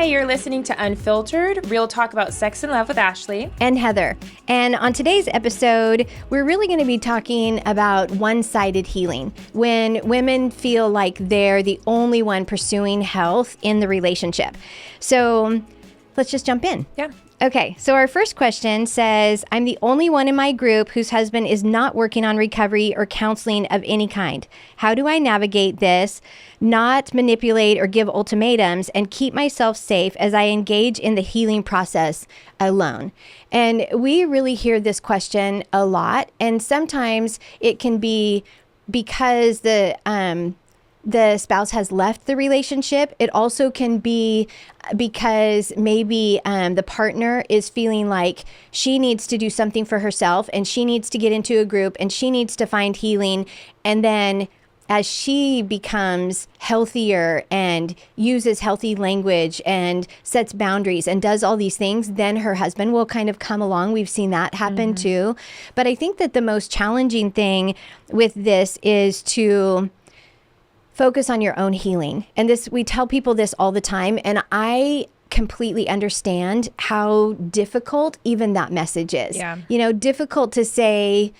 Hi, you're listening to Unfiltered, real talk about sex and love with Ashley and Heather. And on today's episode, we're really going to be talking about one-sided healing, when women feel like they're the only one pursuing health in the relationship. So let's just jump in. Yeah. Okay, so our first question says, I'm the only one in my group whose husband is not working on recovery or counseling of any kind. How do I navigate this, not manipulate or give ultimatums, and keep myself safe as I engage in the healing process alone? And we really hear this question a lot, and sometimes it can be because the spouse has left the relationship. It also can be because maybe the partner is feeling like she needs to do something for herself and she needs to get into a group and she needs to find healing. And then as she becomes healthier and uses healthy language and sets boundaries and does all these things, then her husband will kind of come along. We've seen that happen too. But I think that the most challenging thing with this is to focus on your own healing. And this, we tell people this all the time, and I completely understand how difficult even that message is. Yeah. You know, difficult to say,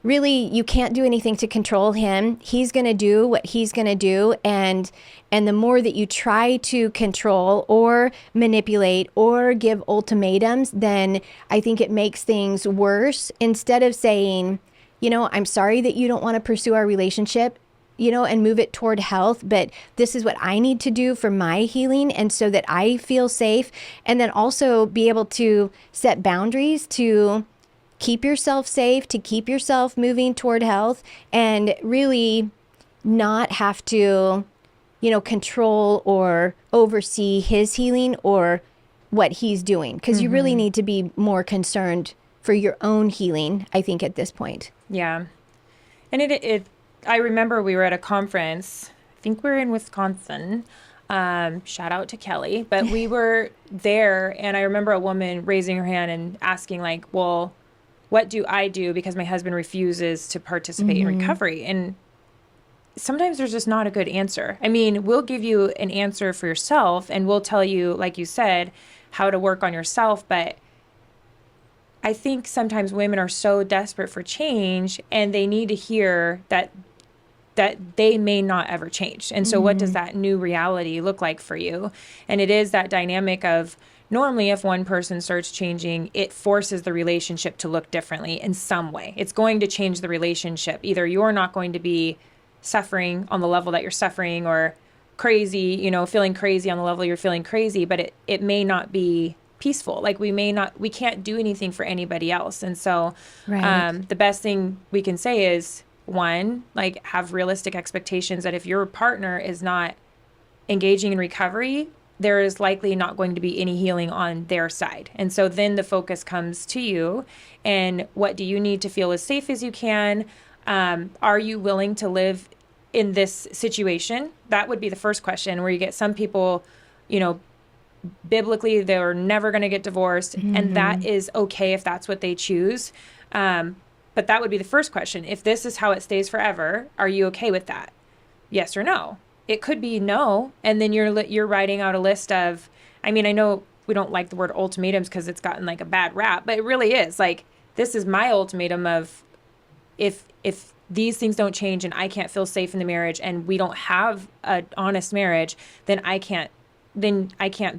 really, you can't do anything to control him. He's going to do what he's going to do. And the more that you try to control or manipulate or give ultimatums, then I think it makes things worse. Instead of saying, you know, I'm sorry that you don't want to pursue our relationship, you know, and move it toward health, but this is what I need to do for my healing and so that I feel safe. And then also be able to set boundaries to keep yourself safe, to keep yourself moving toward health, and really not have to, you know, control or oversee his healing or what he's doing. Because you really need to be more concerned for your own healing, I think, at this point. Yeah. And I remember we were at a conference, I think we were in Wisconsin, shout out to Kelly, but we were there, and I remember a woman raising her hand and asking like, well, what do I do because my husband refuses to participate in recovery? And sometimes there's just not a good answer. I mean, we'll give you an answer for yourself, and we'll tell you, like you said, how to work on yourself, but I think sometimes women are so desperate for change, and they need to hear that they may not ever change. And so what does that new reality look like for you? And it is that dynamic of, normally if one person starts changing, it forces the relationship to look differently in some way. It's going to change the relationship. Either you're not going to be suffering on the level that you're suffering, or crazy, you know, feeling crazy on the level you're feeling crazy, but it may not be peaceful. Like we can't do anything for anybody else. And so the best thing we can say is, one, like, have realistic expectations that if your partner is not engaging in recovery, there is likely not going to be any healing on their side. And so then the focus comes to you, and what do you need to feel as safe as you can? Are you willing to live in this situation? That would be the first question, where you get some people, you know, biblically, they're never going to get divorced, and that is okay if that's what they choose. But that would be the first question. If this is how it stays forever, are you okay with that? Yes or no? It could be no, and then you're writing out a list of, I mean, I know we don't like the word ultimatums because it's gotten like a bad rap, but it really is. Like, this is my ultimatum of, if these things don't change and I can't feel safe in the marriage and we don't have an honest marriage, then I can't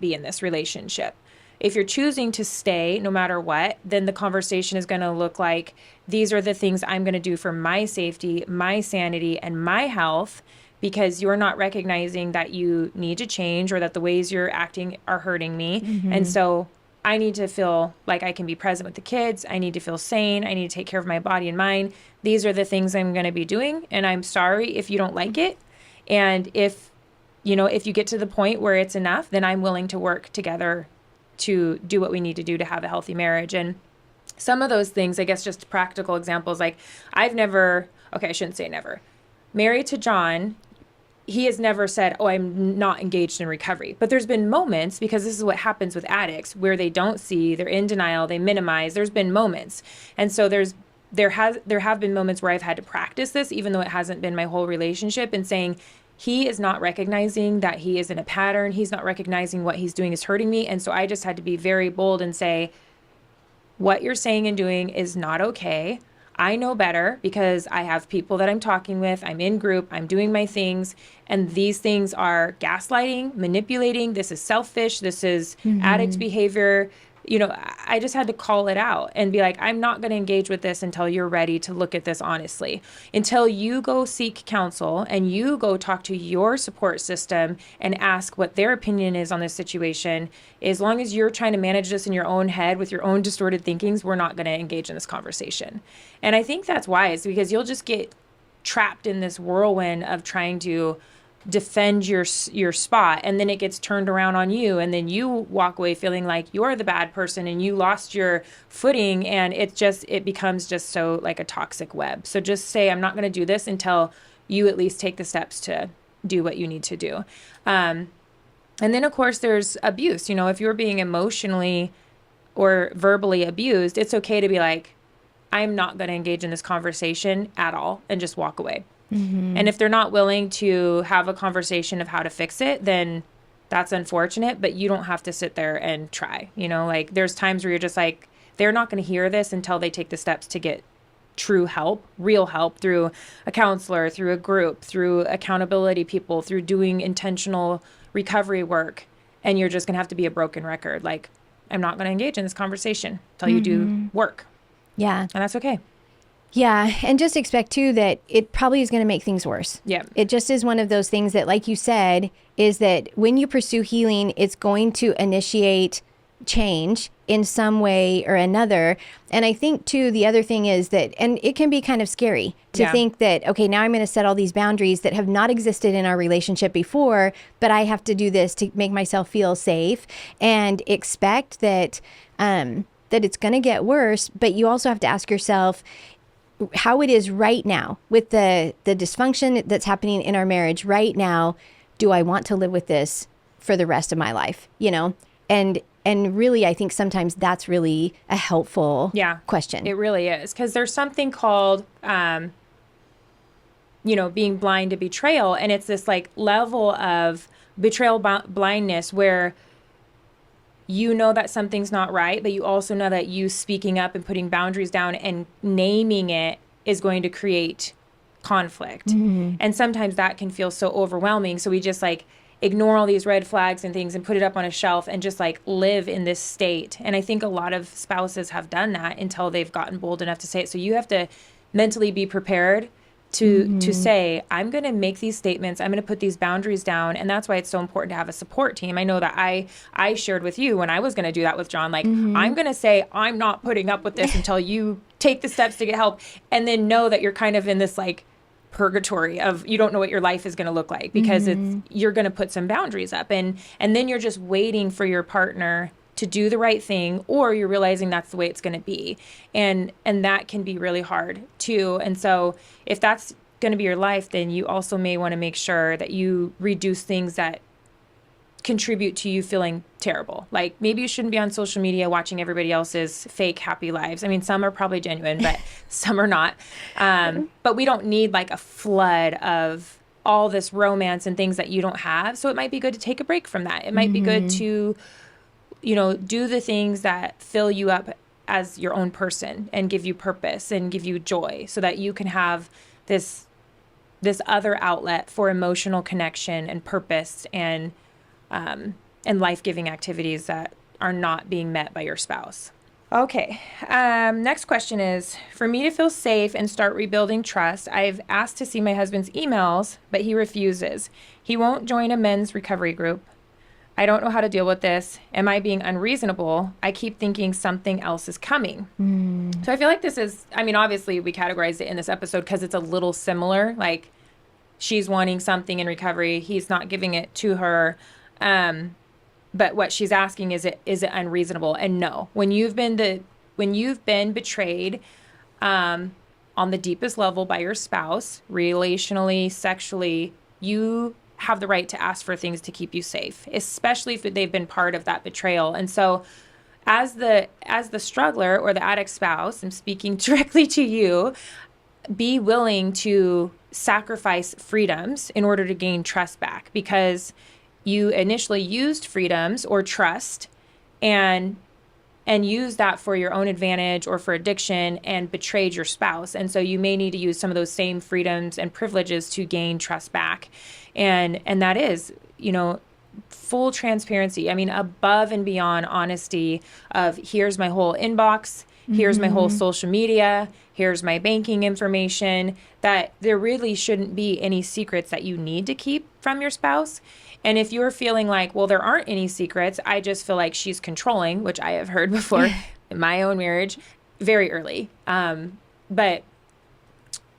be in this relationship. If you're choosing to stay no matter what, then the conversation is going to look like, these are the things I'm going to do for my safety, my sanity, and my health, because you're not recognizing that you need to change or that the ways you're acting are hurting me. And so I need to feel like I can be present with the kids. I need to feel sane. I need to take care of my body and mind. These are the things I'm going to be doing. And I'm sorry if you don't like it. And if you get to the point where it's enough, then I'm willing to work together to do what we need to do to have a healthy marriage. And some of those things, I guess, just practical examples, like I shouldn't say never. Married to John, he has never said, oh, I'm not engaged in recovery. But there's been moments, because this is what happens with addicts, where they don't see, they're in denial, they minimize. There's been moments. And so there have been moments where I've had to practice this, even though it hasn't been my whole relationship, and saying, he is not recognizing that he is in a pattern. He's not recognizing what he's doing is hurting me. And so I just had to be very bold and say, what you're saying and doing is not okay. I know better because I have people that I'm talking with. I'm in group. I'm doing my things. And these things are gaslighting, manipulating. This is selfish. This is addict behavior. I just had to call it out and be like, I'm not going to engage with this until you're ready to look at this honestly. Until you go seek counsel and you go talk to your support system and ask what their opinion is on this situation. As long as you're trying to manage this in your own head with your own distorted thinkings, we're not going to engage in this conversation. And I think that's wise because you'll just get trapped in this whirlwind of trying to defend your spot, and then it gets turned around on you, and then you walk away feeling like you're the bad person and you lost your footing, and it becomes just so like a toxic web. So just say, I'm not going to do this until you at least take the steps to do what you need to do. And then of course there's abuse. If you're being emotionally or verbally abused, it's okay to be like, I'm not going to engage in this conversation at all, and just walk away. And if they're not willing to have a conversation of how to fix it, then that's unfortunate, but you don't have to sit there and try. Like there's times where you're just like, they're not going to hear this until they take the steps to get true help, real help, through a counselor, through a group, through accountability people, through doing intentional recovery work. And you're just going to have to be a broken record. Like, I'm not going to engage in this conversation until you do work. Yeah. And that's okay. Yeah. And just expect too that it probably is going to make things worse. Yeah. It just is one of those things that, like you said, is that when you pursue healing, it's going to initiate change in some way or another. And I think too, the other thing is that, and it can be kind of scary to think that, okay, now I'm going to set all these boundaries that have not existed in our relationship before, but I have to do this to make myself feel safe, and expect that, that it's going to get worse. But you also have to ask yourself, how it is right now with the dysfunction that's happening in our marriage right now, do I want to live with this for the rest of my life? And really, I think sometimes that's really a helpful question. It really is, because there's something called, being blind to betrayal. And it's this like level of betrayal blindness where you know that something's not right, but you also know that you speaking up and putting boundaries down and naming it is going to create conflict. And sometimes that can feel so overwhelming. So we just like ignore all these red flags and things and put it up on a shelf and just like live in this state. And I think a lot of spouses have done that until they've gotten bold enough to say it. So you have to mentally be prepared to say, I'm going to make these statements. I'm going to put these boundaries down. And that's why it's so important to have a support team. I know that I shared with you when I was going to do that with John, like, I'm going to say, I'm not putting up with this until you take the steps to get help. And then know that you're kind of in this like purgatory of, you don't know what your life is going to look like, because you're going to put some boundaries up, and then you're just waiting for your partner to do the right thing, or you're realizing that's the way it's going to be. And that can be really hard too. And so if that's going to be your life, then you also may want to make sure that you reduce things that contribute to you feeling terrible. Like maybe you shouldn't be on social media watching everybody else's fake happy lives. I mean, some are probably genuine, but some are not. But we don't need like a flood of all this romance and things that you don't have. So it might be good to take a break from that. It might be good to, do the things that fill you up as your own person and give you purpose and give you joy, so that you can have this other outlet for emotional connection and purpose and life-giving activities that are not being met by your spouse. Okay. Next question is, for me to feel safe and start rebuilding trust, I've asked to see my husband's emails, but he refuses. He won't join a men's recovery group. I don't know how to deal with this. Am I being unreasonable? I keep thinking something else is coming. So I feel like this is, I mean, obviously we categorized it in this episode because it's a little similar. Like she's wanting something in recovery. He's not giving it to her. But what she's asking is it unreasonable? And no, when you've been betrayed, on the deepest level by your spouse, relationally, sexually, you have the right to ask for things to keep you safe, especially if they've been part of that betrayal. And so as the struggler or the addict spouse, I'm speaking directly to you, be willing to sacrifice freedoms in order to gain trust back, because you initially used freedoms or trust and use that for your own advantage or for addiction and betrayed your spouse. And so you may need to use some of those same freedoms and privileges to gain trust back. And that is, full transparency. I mean, above and beyond honesty of here's my whole inbox, here's my whole social media, here's my banking information, that there really shouldn't be any secrets that you need to keep from your spouse. And if you're feeling like, well, there aren't any secrets, I just feel like she's controlling, which I have heard before in my own marriage, very early. But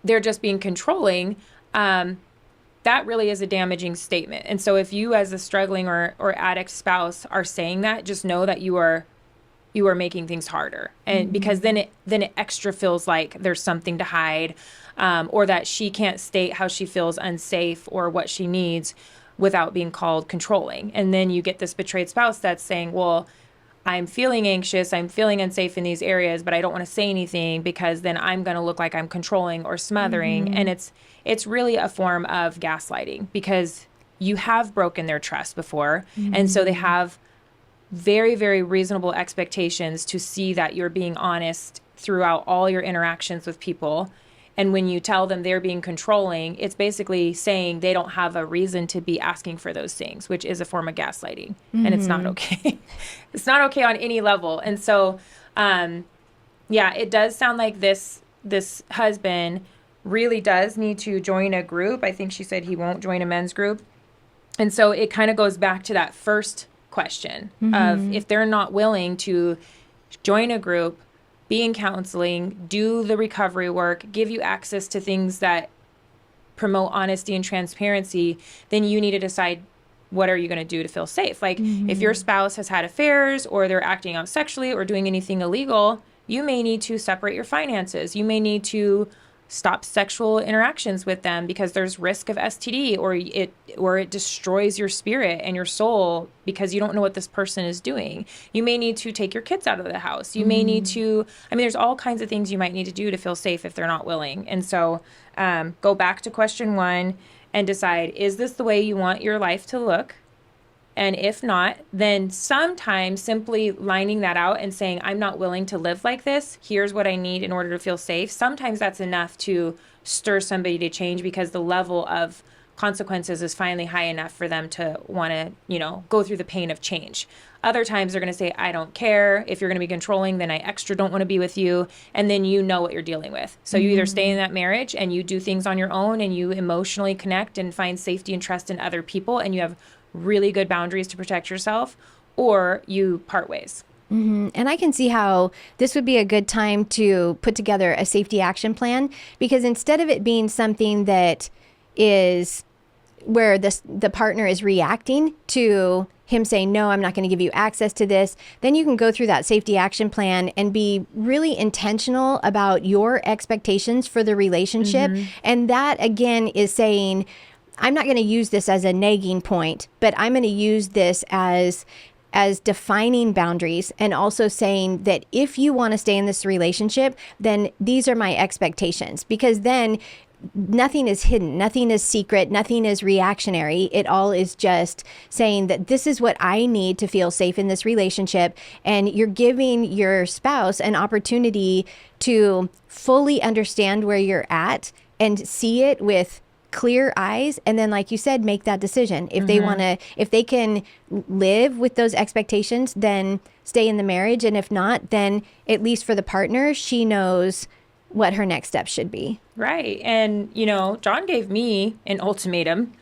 they're just being controlling. That really is a damaging statement. And so if you as a struggling or addict spouse are saying that, just know that you are making things harder. And because then it extra feels like there's something to hide, or that she can't state how she feels unsafe or what she needs without being called controlling. And then you get this betrayed spouse that's saying, well, I'm feeling anxious, I'm feeling unsafe in these areas, but I don't want to say anything because then I'm going to look like I'm controlling or smothering. And it's really a form of gaslighting, because you have broken their trust before. And so they have very, very reasonable expectations to see that you're being honest throughout all your interactions with people. And when you tell them they're being controlling, it's basically saying they don't have a reason to be asking for those things, which is a form of gaslighting. And it's not okay. It's not okay on any level. And so, it does sound like this husband really does need to join a group. I think she said he won't join a men's group. And so it kind of goes back to that first question of if they're not willing to join a group, be in counseling, do the recovery work, give you access to things that promote honesty and transparency, then you need to decide, what are you going to do to feel safe? Like if your spouse has had affairs or they're acting out sexually or doing anything illegal, you may need to separate your finances. You may need to stop sexual interactions with them because there's risk of STD, or it destroys your spirit and your soul because you don't know what this person is doing. You may need to take your kids out of the house. You may need to, there's all kinds of things you might need to do to feel safe if they're not willing. And so go back to question 1 and decide, is this the way you want your life to look? And if not, then sometimes simply lining that out and saying, I'm not willing to live like this. Here's what I need in order to feel safe. Sometimes that's enough to stir somebody to change, because the level of consequences is finally high enough for them to want to, go through the pain of change. Other times they're going to say, I don't care. If you're going to be controlling, then I extra don't want to be with you. And then you know what you're dealing with. So you either stay in that marriage and you do things on your own and you emotionally connect and find safety and trust in other people, and you have really good boundaries to protect yourself, or you part ways. And I can see how this would be a good time to put together a safety action plan, because instead of it being something that is where the partner is reacting to him saying, no, I'm not going to give you access to this, then you can go through that safety action plan and be really intentional about your expectations for the relationship. And that, again, is saying, I'm not going to use this as a nagging point, but I'm going to use this as defining boundaries, and also saying that if you want to stay in this relationship, then these are my expectations, because then nothing is hidden, nothing is secret, nothing is reactionary. It all is just saying that this is what I need to feel safe in this relationship. And you're giving your spouse an opportunity to fully understand where you're at and see it with clear eyes, and then, like you said, make that decision. If they want to, if they can live with those expectations, then stay in the marriage. And if not, then at least for the partner, she knows what her next step should be. Right. And, John gave me an ultimatum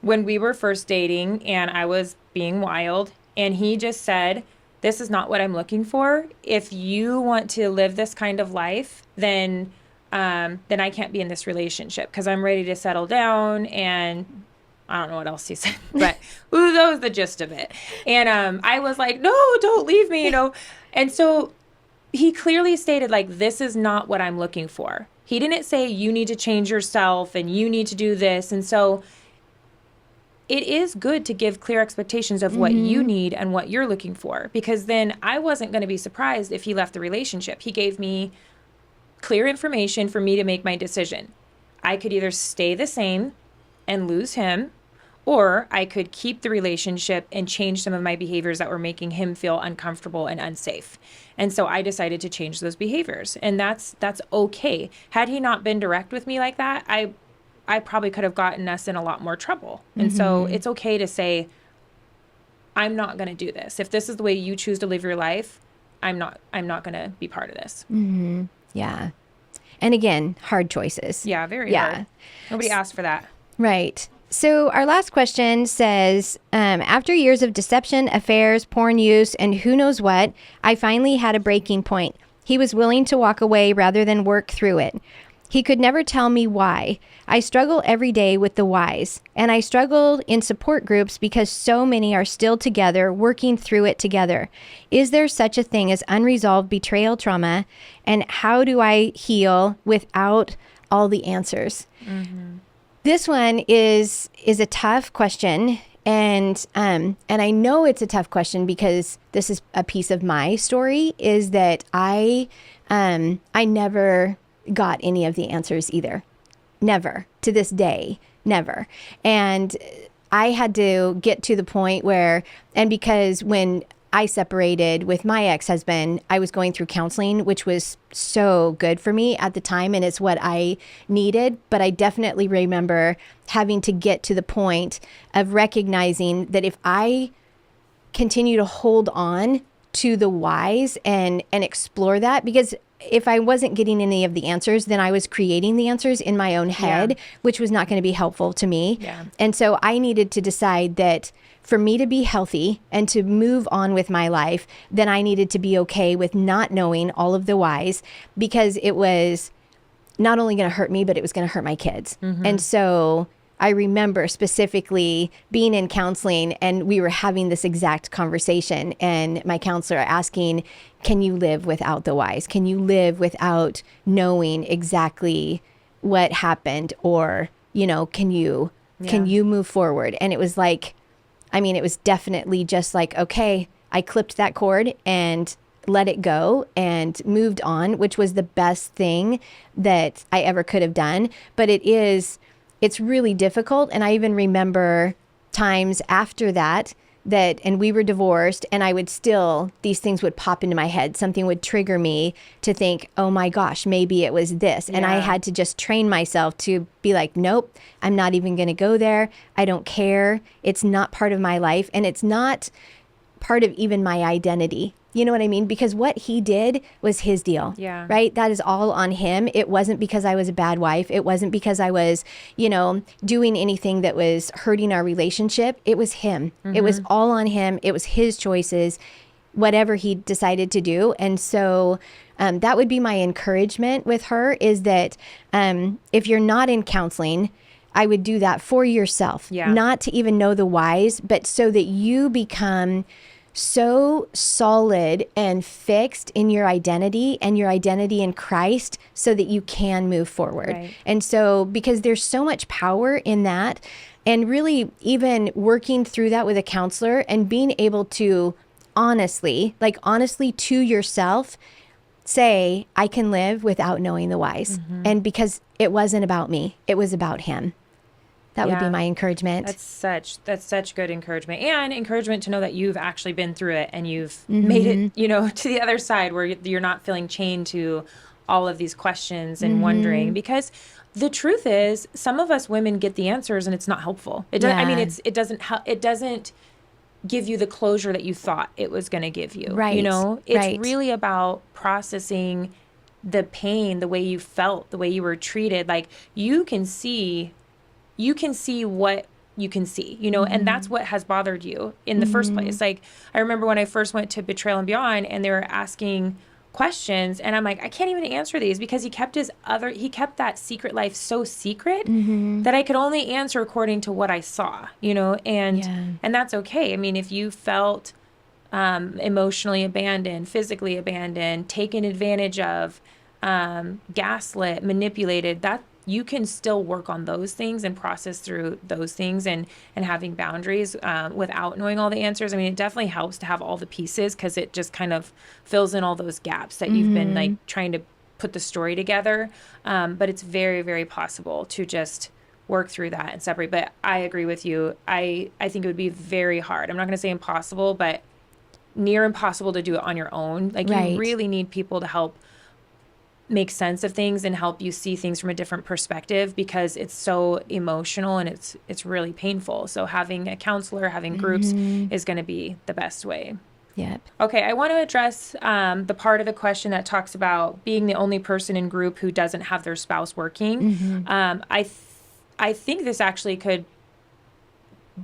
when we were first dating and I was being wild. And he just said, this is not what I'm looking for. If you want to live this kind of life, then I can't be in this relationship, because I'm ready to settle down. And I don't know what else he said, but that was the gist of it. And I was like, no, don't leave me, And so he clearly stated, like, this is not what I'm looking for. He didn't say you need to change yourself and you need to do this. And so it is good to give clear expectations of what you need and what you're looking for, because then I wasn't going to be surprised if he left the relationship. He gave me clear information for me to make my decision. I could either stay the same and lose him, or I could keep the relationship and change some of my behaviors that were making him feel uncomfortable and unsafe. And so I decided to change those behaviors. And that's okay. Had he not been direct with me like that, I probably could have gotten us in a lot more trouble. And so it's okay to say, I'm not going to do this. If this is the way you choose to live your life, I'm not going to be part of this. Yeah. And again, hard choices. Yeah, very hard. Nobody asked for that. Right. So our last question says, after years of deception, affairs, porn use, and who knows what, I finally had a breaking point. He was willing to walk away rather than work through it. He could never tell me why. I struggle every day with the whys, and I struggle in support groups because so many are still together, working through it together. Is there such a thing as unresolved betrayal trauma, and how do I heal without all the answers? This one is a tough question, and I know it's a tough question because this is a piece of my story. Is that I never got any of the answers either, never, to this day, never. And I had to get to the point where, and because when I separated with my ex-husband, I was going through counseling, which was so good for me at the time. And it's what I needed. But I definitely remember having to get to the point of recognizing that if I continue to hold on to the whys and explore that, because if I wasn't getting any of the answers, then I was creating the answers in my own head, which was not going to be helpful to me. Yeah. And so I needed to decide that for me to be healthy and to move on with my life, then I needed to be okay with not knowing all of the whys, because it was not only going to hurt me, but it was going to hurt my kids. And so I remember specifically being in counseling, and we were having this exact conversation, and my counselor asking, can you live without the whys? Can you live without knowing exactly what happened? Or, can you move forward? And it was like, it was definitely just like, okay, I clipped that cord and let it go and moved on, which was the best thing that I ever could have done. But it's really difficult. And I even remember times after that, and we were divorced, and I would still, these things would pop into my head. Something would trigger me to think, oh my gosh, maybe it was this. And I had to just train myself to be like, nope, I'm not even going to go there. I don't care. It's not part of my life. And it's not part of even my identity. You know what I mean? Because what he did was his deal. Yeah. Right? That is all on him. It wasn't because I was a bad wife. It wasn't because I was, doing anything that was hurting our relationship. It was him. It was all on him. It was his choices, whatever he decided to do. And so that would be my encouragement with her, is that if you're not in counseling, I would do that for yourself, not to even know the whys, but so that you become so solid and fixed in your identity and your identity in Christ, so that you can move forward. Right. And so, because there's so much power in that, and really even working through that with a counselor and being able to honestly to yourself say, I can live without knowing the whys. And because it wasn't about me, it was about him. That would be my encouragement. That's such good encouragement, and encouragement to know that you've actually been through it and you've made it, to the other side where you're not feeling chained to all of these questions and wondering, because the truth is some of us women get the answers and it's not helpful. It doesn't, it doesn't give you the closure that you thought it was going to give you. Right. It's really about processing the pain, the way you felt, the way you were treated. Like you can see what you can see, and that's what has bothered you in the first place. Like, I remember when I first went to Betrayal and Beyond, and they were asking questions, and I'm like, I can't even answer these, because he kept that secret life so secret that I could only answer according to what I saw, and that's okay. I mean, if you felt emotionally abandoned, physically abandoned, taken advantage of, gaslit, manipulated, that you can still work on those things and process through those things, and having boundaries without knowing all the answers. I mean, it definitely helps to have all the pieces, because it just kind of fills in all those gaps that you've been like trying to put the story together. But it's very, very possible to just work through that and separate. But I agree with you. I think it would be very hard. I'm not going to say impossible, but near impossible to do it on your own. Like you Right. really need people to help make sense of things and help you see things from a different perspective, because it's so emotional and it's really painful. So having a counselor, having groups is going to be the best way. Yep. Okay, I want to address the part of the question that talks about being the only person in group who doesn't have their spouse working. I think this actually could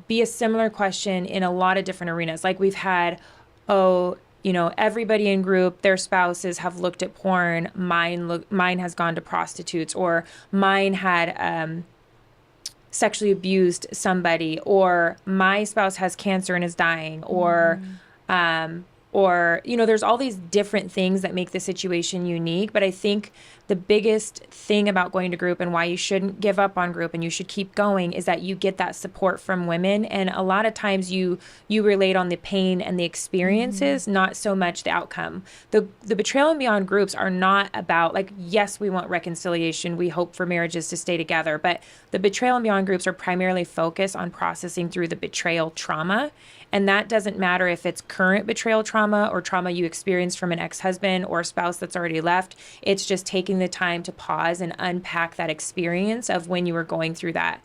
be a similar question in a lot of different arenas. Like we've had, everybody in group, their spouses have looked at porn. Mine has gone to prostitutes, or mine had sexually abused somebody, or my spouse has cancer and is dying, or there's all these different things that make the situation unique. But I think the biggest thing about going to group and why you shouldn't give up on group and you should keep going is that you get that support from women. And a lot of times you relate on the pain and the experiences, not so much the outcome. The Betrayal and Beyond groups are not about, like, yes, we want reconciliation. We hope for marriages to stay together. But the Betrayal and Beyond groups are primarily focused on processing through the betrayal trauma. And that doesn't matter if it's current betrayal trauma or trauma you experienced from an ex-husband or a spouse that's already left. It's just taking the time to pause and unpack that experience of when you were going through that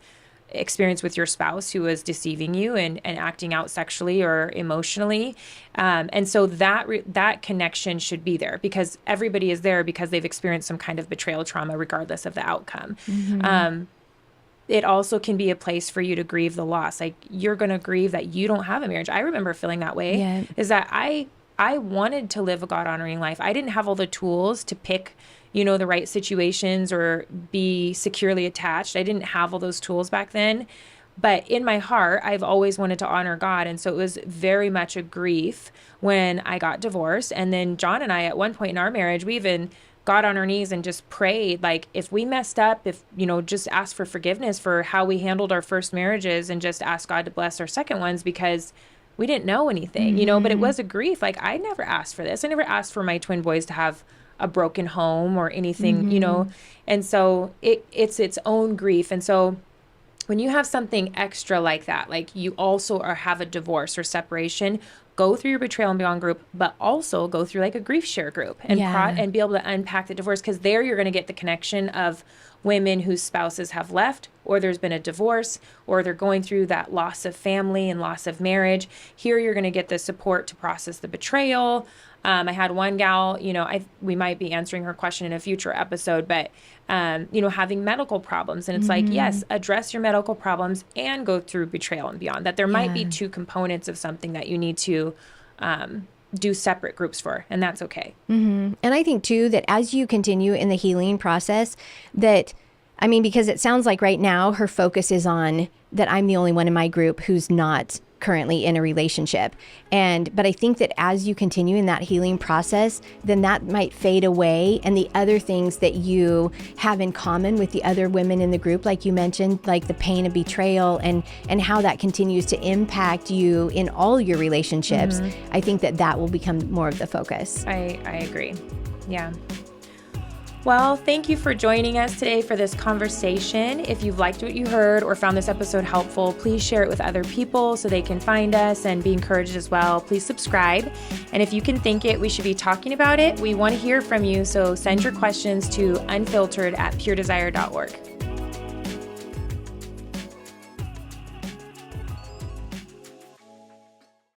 experience with your spouse who was deceiving you and acting out sexually or emotionally. And so that connection should be there, because everybody is there because they've experienced some kind of betrayal trauma, regardless of the outcome. It also can be a place for you to grieve the loss. Like, you're going to grieve that you don't have a marriage. I remember feeling that way. Yeah. Is that I wanted to live a God-honoring life. I didn't have all the tools to pick, the right situations or be securely attached. I didn't have all those tools back then. But in my heart, I've always wanted to honor God. And so it was very much a grief when I got divorced. And then John and I, at one point in our marriage, we even got on our knees and just prayed, like, if we messed up, just ask for forgiveness for how we handled our first marriages, and just ask God to bless our second ones, because we didn't know anything, but it was a grief. Like, I never asked for this. I never asked for my twin boys to have a broken home or anything, and so it's its own grief. And so when you have something extra like that, like you also have a divorce or separation, go through your Betrayal and Beyond group, but also go through like a grief share group and and be able to unpack the divorce, because there you're going to get the connection of women whose spouses have left, or there's been a divorce, or they're going through that loss of family and loss of marriage. Here you're going to get the support to process the betrayal. I had one gal, we might be answering her question in a future episode, but, having medical problems. And it's like, yes, address your medical problems and go through Betrayal and Beyond. That there might be two components of something that you need to do separate groups for, and that's okay. And I think, too, that as you continue in the healing process, because it sounds like right now her focus is on that I'm the only one in my group who's not currently in a relationship. But I think that as you continue in that healing process, then that might fade away. And the other things that you have in common with the other women in the group, like you mentioned, like the pain of betrayal and how that continues to impact you in all your relationships, I think that will become more of the focus. I agree. Yeah. Well, thank you for joining us today for this conversation. If you've liked what you heard or found this episode helpful, please share it with other people so they can find us and be encouraged as well. Please subscribe. And if you can think it, we should be talking about it. We want to hear from you. So send your questions to unfiltered@puredesire.org.